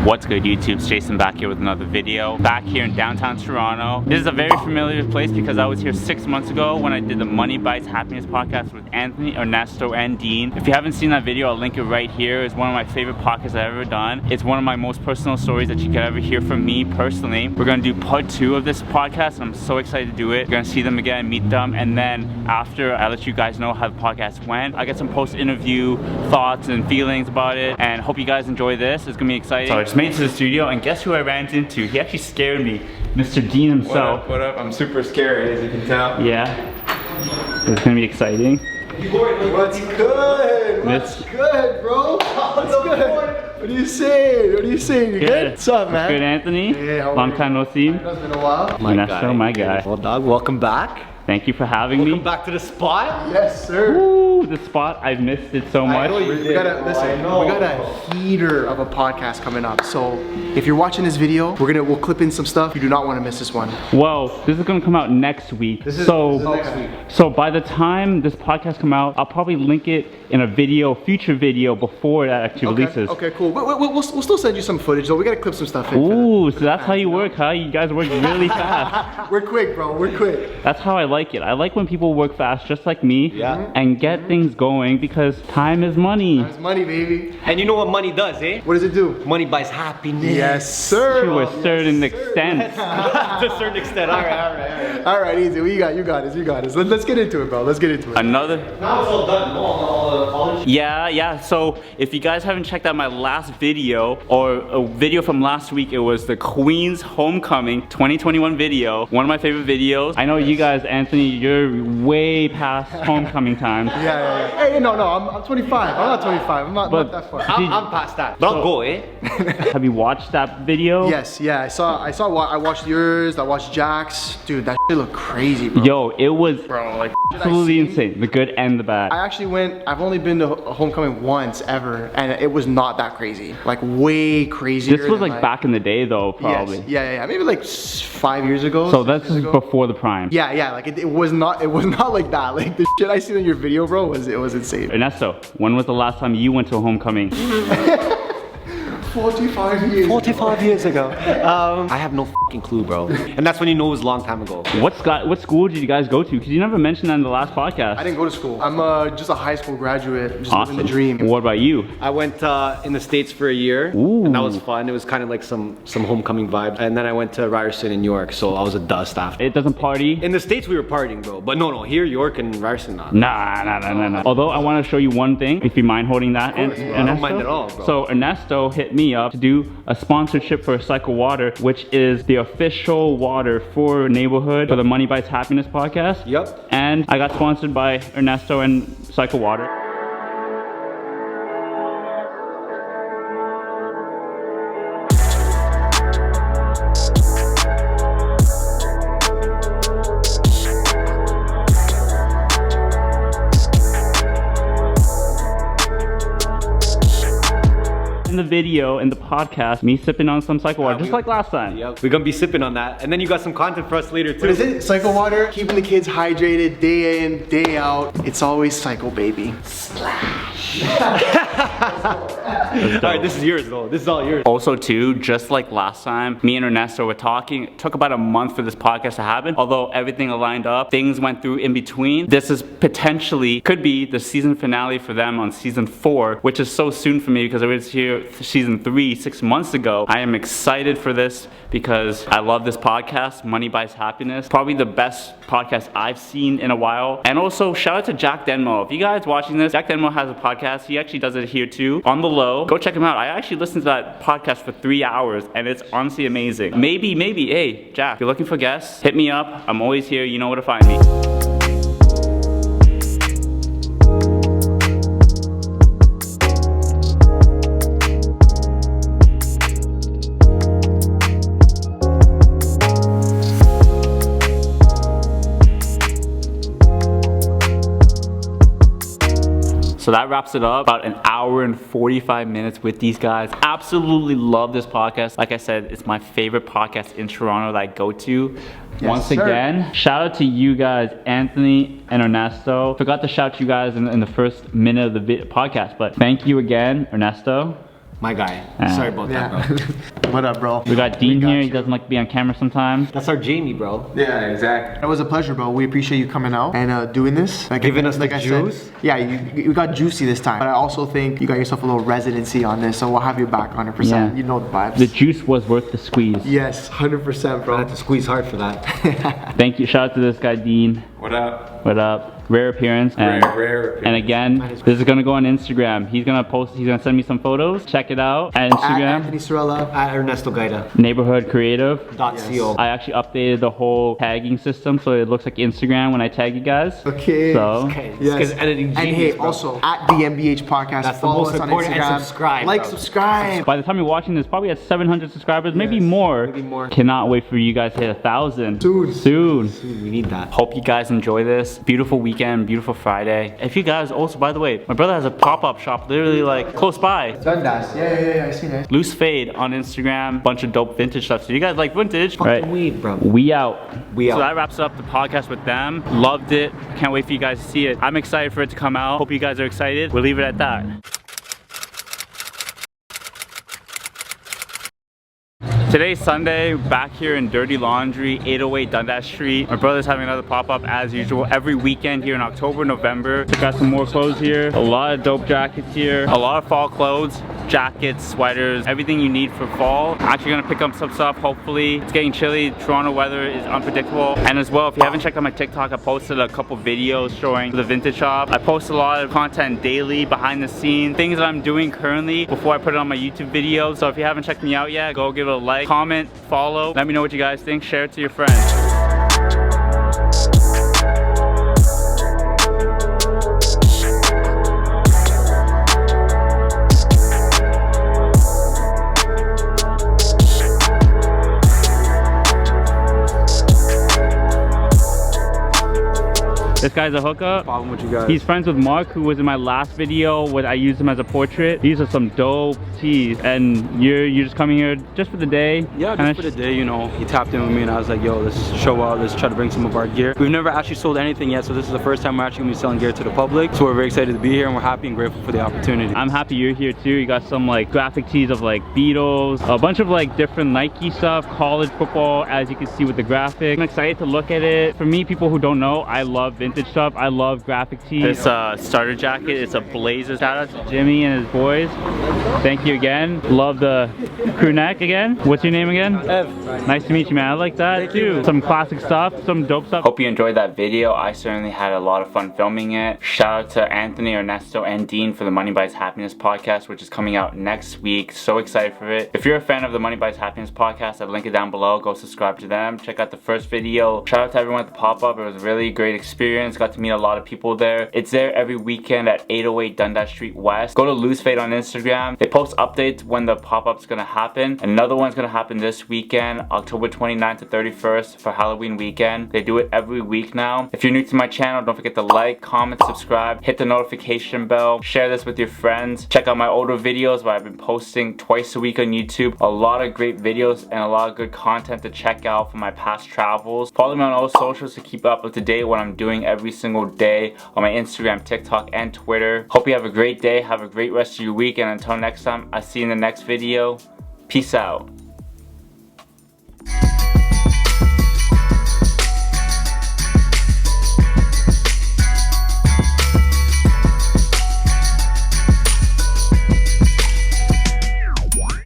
What's good, YouTube? It's Jason back here with another video. Back here in downtown Toronto. This is a very familiar place because I was here 6 months ago when I did the Money Bites Happiness podcast with Anthony, Ernesto, and Dean. If you haven't seen that video, I'll link it right here. It's one of my favorite podcasts I've ever done. It's one of my most personal stories that you could ever hear from me personally. We're gonna do part 2 of this podcast, and I'm so excited to do it. We're gonna see them again, meet them, and then after I let you guys know how the podcast went, I get some post-interview thoughts and feelings about it, and hope you guys enjoy this. It's gonna be exciting. So I just made it to the studio, and guess who I ran into? He actually scared me. Mr. Dean himself. What up? I'm super scary, as you can tell. Yeah. It's gonna be exciting. What's good? What's good, bro? What's good? What are you saying? What are you saying? You good? What's up, man? Good, Anthony. Hey, how are Long you? time no see. It's been a while. My guy. Well, dog, welcome back. Thank you for having me. Welcome back to the spot. Yes, sir. Ooh, the spot. I've missed it so much. We got a heater of a podcast coming up. So if you're watching this video, we'll clip in some stuff. You do not want to miss this one. Well, this is gonna come out next week. This is next week. So by the time this podcast come out, I'll probably link it in a video, future video before that actually releases. Okay, cool. We'll still send you some footage though. We gotta clip some stuff in. Ooh, so that's how you work, huh? You guys work really fast. We're quick, bro. We're quick. That's how I like it. I like when people work fast, just like me, and get things going because time is money. It's money, baby. And you know what money does, eh? What does it do? Money buys happiness. Yes, sir. To a certain extent. To a certain extent. All right. All right, easy. You got this. Let's get into it, bro. Let's get into it. Another. Now it's all done. All the polish. Yeah. So if you guys haven't checked out my last video or a video from last week, it was the Queen's Homecoming 2021 video. One of my favorite videos. I know you guys, Anthony, you're way past homecoming time. Yeah. Hey, no, I'm 25. I'm not 25. I'm not that far. I'm past that. But I'll go, eh? Have you watched that video? Yes, yeah. I watched yours. I watched Jack's. Dude, that shit looked crazy, bro. Yo, it was Bro, absolutely insane. The good and the bad. I actually I've only been to homecoming once ever, and it was not that crazy. Like way crazier. This was like back in the day though, probably. Yes. Yeah. Maybe like 5 years ago. So that's before the prime. Yeah. Like it was not like that. Like the shit I seen in your video, bro, was insane. Ernesto, when was the last time you went to a homecoming? 45 years. 45 years ago. I have no fucking clue, bro. And that's when you know it was a long time ago. What school did you guys go to? Because you never mentioned that in the last podcast. I didn't go to school. I'm just a high school graduate, just Awesome. living the dream. What about you? I went in the States for a year. Ooh. And that was fun. It was kind of like some homecoming vibe. And then I went to Ryerson in New York, so I was a dust after. It doesn't party? In the States we were partying, bro. But no, here, York and Ryerson, nah. Nah. Although I want to show you one thing, if you mind holding that, Ernesto? I don't mind at all, bro. So Ernesto hit me up to do a sponsorship for Cycle Water, which is the official water for neighborhood for the Money Bites Happiness podcast. Yep. And I got sponsored by Ernesto and Cycle Water. In the video, in the podcast, me sipping on some Cycle Water, just like last time. Yep. We're gonna be sipping on that. And then you got some content for us later too. What is it? Cycle water, keeping the kids hydrated day in, day out. It's always cycle, baby. Alright, this is yours though. This is all yours. Also too, just like last time, me and Ernesto were talking. It took about a month for this podcast to happen. Although everything aligned up, things went through in between. This is could be the season finale for them on season 4, which is so soon for me because I was here season 3 6 months ago. I am excited for this because I love this podcast, Money Buys Happiness. Probably the best podcast I've seen in a while. And also shout out to Jack Denmo. If you guys watching this, Jack Denmo has a podcast. He actually does it here too, on the low. Go check him out. I actually listened to that podcast for 3 hours and it's honestly amazing. Maybe, hey, Jack, if you're looking for guests, hit me up. I'm always here. You know where to find me. So that wraps it up. About an hour and 45 minutes with these guys. Absolutely love this podcast. Like I said, it's my favorite podcast in Toronto that I go to. Once again, shout out to you guys, Anthony and Ernesto. Forgot to shout you guys in the first minute of the podcast, but thank you again, Ernesto. My guy. Ah. Sorry about that, bro. What up, bro? We got Dean here. He doesn't like to be on camera sometimes. That's our Jamie, bro. Yeah, exactly. It was a pleasure, bro. We appreciate you coming out and doing this. Like, Giving us like the I juice. Said, yeah, you got juicy this time. But I also think you got yourself a little residency on this, so we'll have you back 100%. Yeah. You know the vibes. The juice was worth the squeeze. Yes, 100%, I bro. had to squeeze hard for that. Thank you. Shout out to this guy, Dean. What up? What up? Rare appearance. And, Rare appearance. and again, this is gonna go on Instagram. He's gonna send me some photos. Check it out. At At Instagram, Anthony Sorella. At Ernesto Gaida. Neighborhood Creative. .co. I actually updated the whole tagging system so it looks like Instagram when I tag you guys. Okay. So, Okay. Yes. Because editing And genius, hey, bro. also at the MBH podcast, That's the follow most us on important, and Instagram. subscribe, Like, bro. subscribe. by the time you're watching this, probably at 700 subscribers, maybe Yes, more. maybe more. Cannot wait for you guys to hit 1,000. Soon. Soon. We need that. Hope you guys enjoy this. Beautiful weekend, beautiful Friday. If you guys also, by the way, my brother has a pop-up shop literally like close by. Dundas. Yeah, I seen it. Loose Fade on Instagram, bunch of dope vintage stuff. So you guys like vintage, right? Fucking weed, bro. We out. We So out. that wraps up the podcast with them. Loved it. Can't wait for you guys to see it. I'm excited for it to come out. Hope you guys are excited. We'll leave it at that. Today's Sunday, back here in Dirty Laundry, 808 Dundas Street. My brother's having another pop-up as usual every weekend here in October, November. Check out some more clothes here. A lot of dope jackets here. A lot of fall clothes, jackets, sweaters, everything you need for fall. Actually gonna pick up some stuff, hopefully. It's getting chilly. Toronto weather is unpredictable. And as well, if you haven't checked out my TikTok, I posted a couple videos showing the vintage shop. I post a lot of content daily, behind the scenes, things that I'm doing currently before I put it on my YouTube videos. So if you haven't checked me out yet, go give it a like, comment, follow. Let me know what you guys think. Share it to your friends. This guy's a hookup. Problem with you guys. He's friends with Mark, who was in my last video when I used him as a portrait. These are some dope tees, and you're just coming here just for the day. Yeah, just for the day, you know. He tapped in with me and I was like, yo, let's show out, let's try to bring some of our gear. We've never actually sold anything yet, so this is the first time we're actually gonna be selling gear to the public. So we're very excited to be here and we're happy and grateful for the opportunity. I'm happy you're here too. You got some like graphic tees of like Beatles, a bunch of like different Nike stuff, college football, as you can see with the graphic. I'm excited to look at it. For me, people who don't know, I love vintage stuff. I love graphic tees. This starter jacket, it's a blazer. Shout out to Jimmy and his boys. Thank you again. Love the crew neck again. What's your name again? Ev. Nice to meet you, man. I like that too. Some classic stuff, some dope stuff. Hope you enjoyed that video. I certainly had a lot of fun filming it. Shout out to Anthony, Ernesto, and Dean for the Money Buys Happiness podcast, which is coming out next week. So excited for it. If you're a fan of the Money Buys Happiness podcast, I've linked it down below. Go subscribe to them. Check out the first video. Shout out to everyone at the pop-up. It was a really great experience. Got to meet a lot of people there. It's there every weekend at 808 Dundas Street West. Go to Loose Fade on Instagram. They post updates when the pop-up's gonna happen. Another one's gonna happen this weekend, October 29th to 31st for Halloween weekend. They do it every week now. If you're new to my channel, don't forget to like, comment, subscribe, hit the notification bell, share this with your friends. Check out my older videos where I've been posting twice a week on YouTube. A lot of great videos and a lot of good content to check out from my past travels. Follow me on all socials to keep up to date what I'm doing every single day on my Instagram, TikTok, and Twitter. Hope you have a great day. Have a great rest of your week. And until next time, I'll see you in the next video. Peace out.